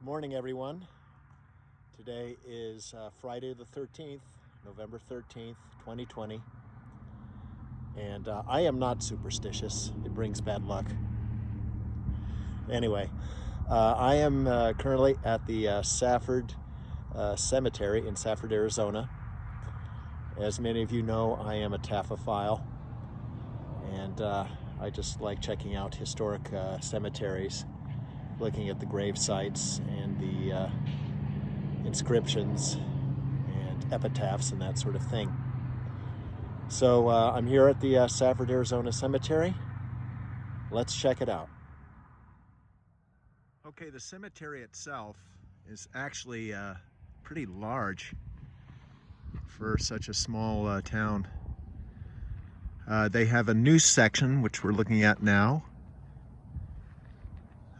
Morning, everyone. Today is Friday the 13th, November 13th, 2020. And I am not superstitious. It brings bad luck. Anyway, I am currently at the Safford Cemetery in Safford, Arizona. As many of you know, I am a taphophile. And I just like checking out historic cemeteries, looking at the grave sites and the inscriptions and epitaphs and that sort of thing. So I'm here at the Safford, Arizona Cemetery. Let's check it out. Okay, the cemetery itself is actually pretty large for such a small town. They have a new section, which we're looking at now.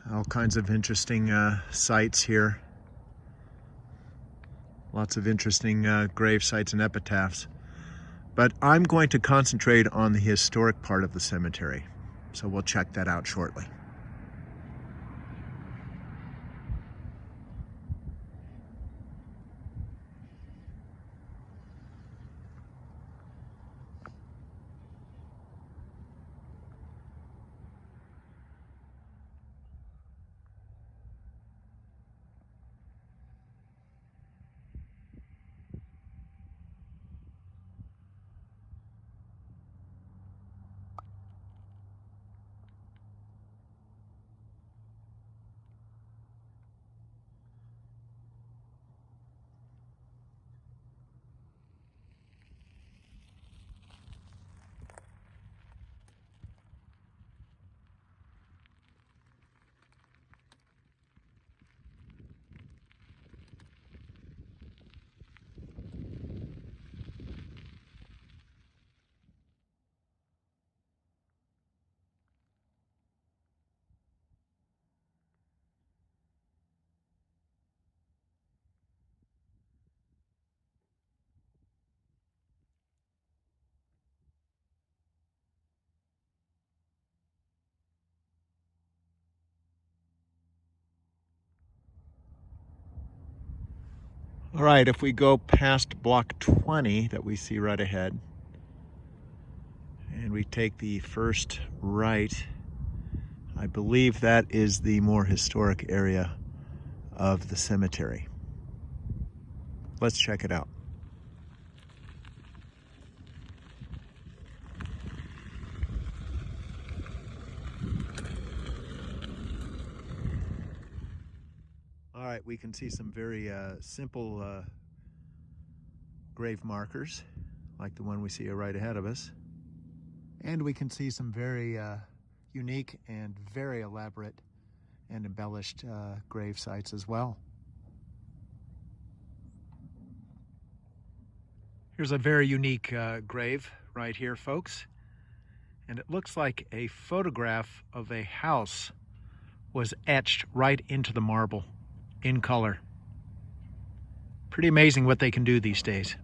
All kinds of interesting sites here. Lots of interesting grave sites and epitaphs. But I'm going to concentrate on the historic part of the cemetery. So we'll check that out shortly. All right, if we go past block 20 that we see right ahead, and we take the first right, I believe that is the more historic area of the cemetery. Let's check it out. All right, we can see some very simple grave markers, like the one we see right ahead of us. And we can see some very unique and very elaborate and embellished grave sites as well. Here's a very unique grave right here, folks. And it looks like a photograph of a house was etched right into the marble in color. Pretty amazing what they can do these days.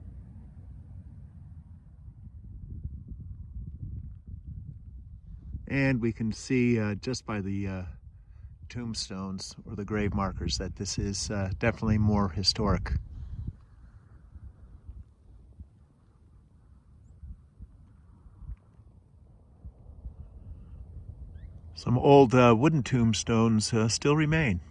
And we can see just by the tombstones or the grave markers that this is definitely more historic. Some old wooden tombstones still remain.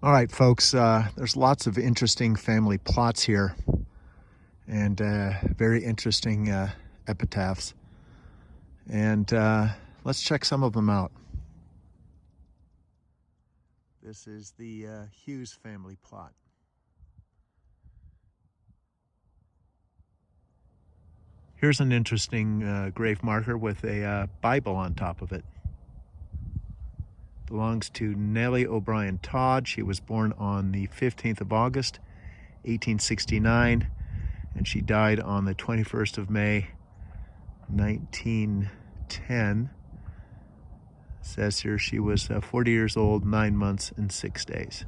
All right, folks, there's lots of interesting family plots here and very interesting epitaphs. And let's check some of them out. This is the Hughes family plot. Here's an interesting grave marker with a Bible on top of it. Belongs to Nellie O'Brien Todd. She was born on the 15th of August, 1869, and she died on the 21st of May, 1910. It says here she was 40 years old, 9 months and 6 days.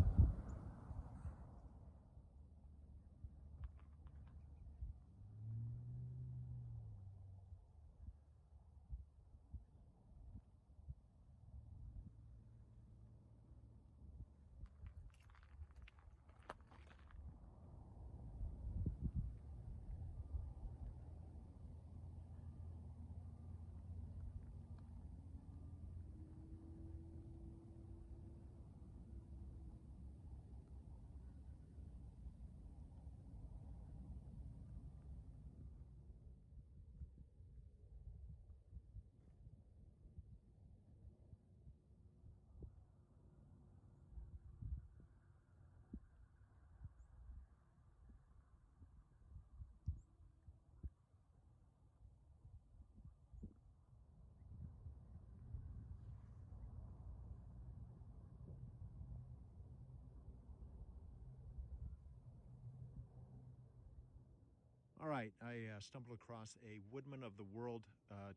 All right, I stumbled across a Woodman of the World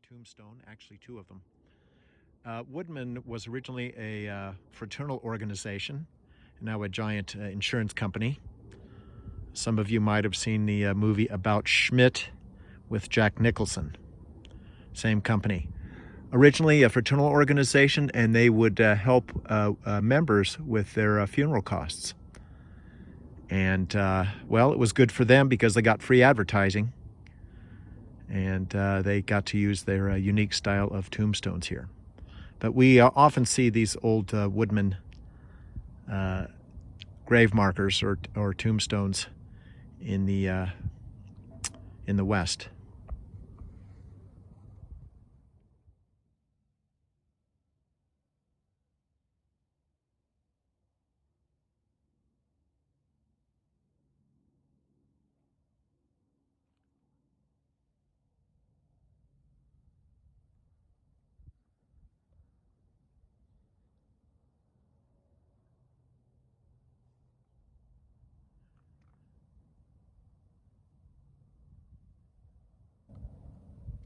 tombstone, actually two of them. Woodman was originally a fraternal organization, now a giant insurance company. Some of you might have seen the movie About Schmidt with Jack Nicholson. Same company. Originally a fraternal organization, and they would help members with their funeral costs. And, well, it was good for them because they got free advertising, and they got to use their unique style of tombstones here. But we often see these old Woodman grave markers or tombstones in the West.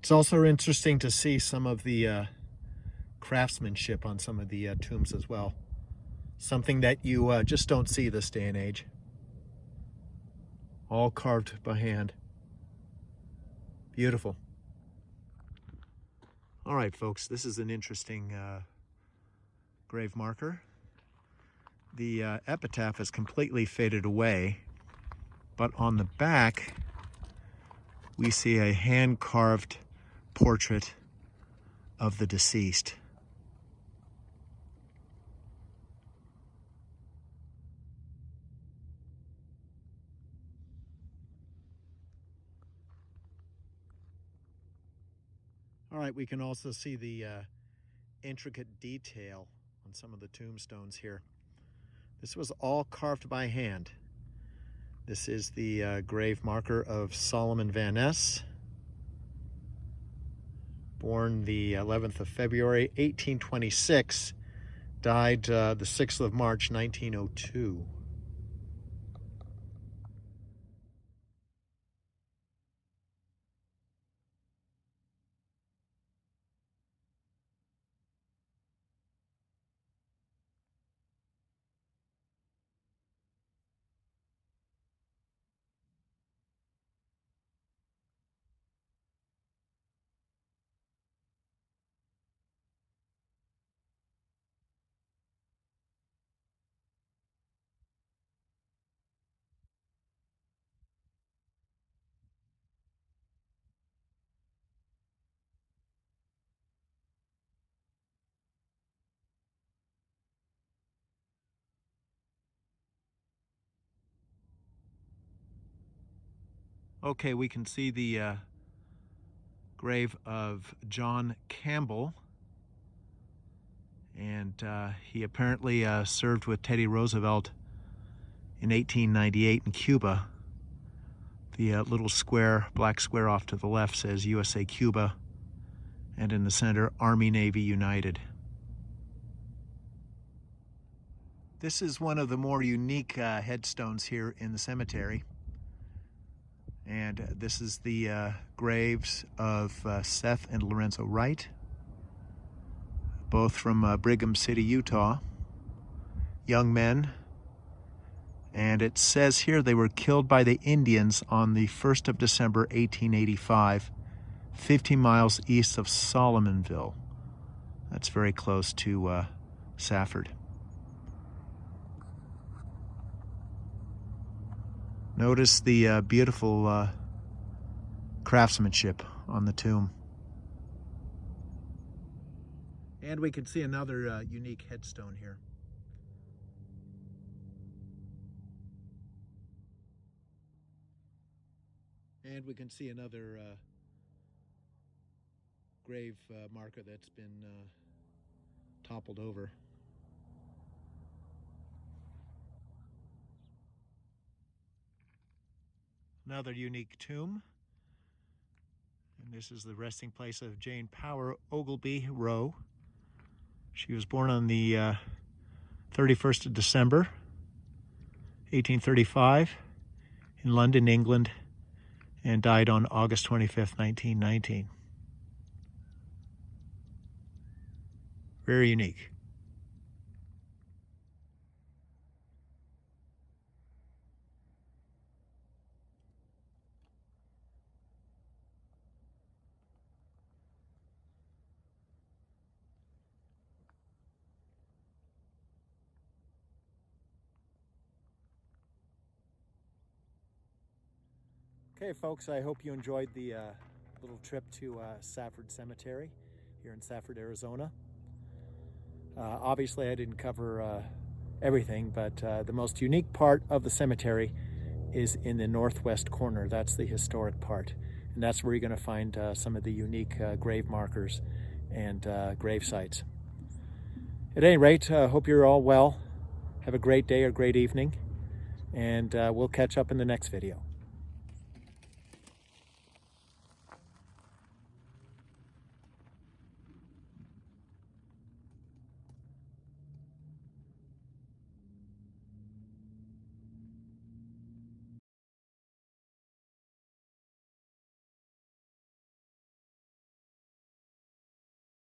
It's also interesting to see some of the craftsmanship on some of the tombs as well. Something that you just don't see this day and age. All carved by hand. Beautiful. All right, folks, this is an interesting grave marker. The epitaph is completely faded away, but on the back we see a hand-carved portrait of the deceased. All right, we can also see the intricate detail on some of the tombstones here. This was all carved by hand. This is the grave marker of Solomon Van Ness, born the 11th of February, 1826, died the 6th of March, 1902. Okay, we can see the grave of John Campbell, and he apparently served with Teddy Roosevelt in 1898 in Cuba. The little square, black square off to the left says USA Cuba, and in the center, Army Navy United. This is one of the more unique headstones here in the cemetery. And this is the graves of Seth and Lorenzo Wright, both from Brigham City, Utah. Young men. And it says here they were killed by the Indians on the 1st of December, 1885, 50 miles east of Solomonville. That's very close to Safford. Notice the beautiful craftsmanship on the tomb. And we can see another unique headstone here. And we can see another grave marker that's been toppled over. Another unique tomb. And this is the resting place of Jane Power Ogilby Rowe. She was born on the 31st of December, 1835 in London, England, and died on August 25th, 1919. Very unique. Okay, folks, I hope you enjoyed the little trip to Safford Cemetery here in Safford, Arizona. Obviously, I didn't cover everything, but the most unique part of the cemetery is in the northwest corner. That's the historic part, and that's where you're going to find some of the unique grave markers and grave sites. At any rate, hope you're all well. Have a great day or great evening, and we'll catch up in the next video.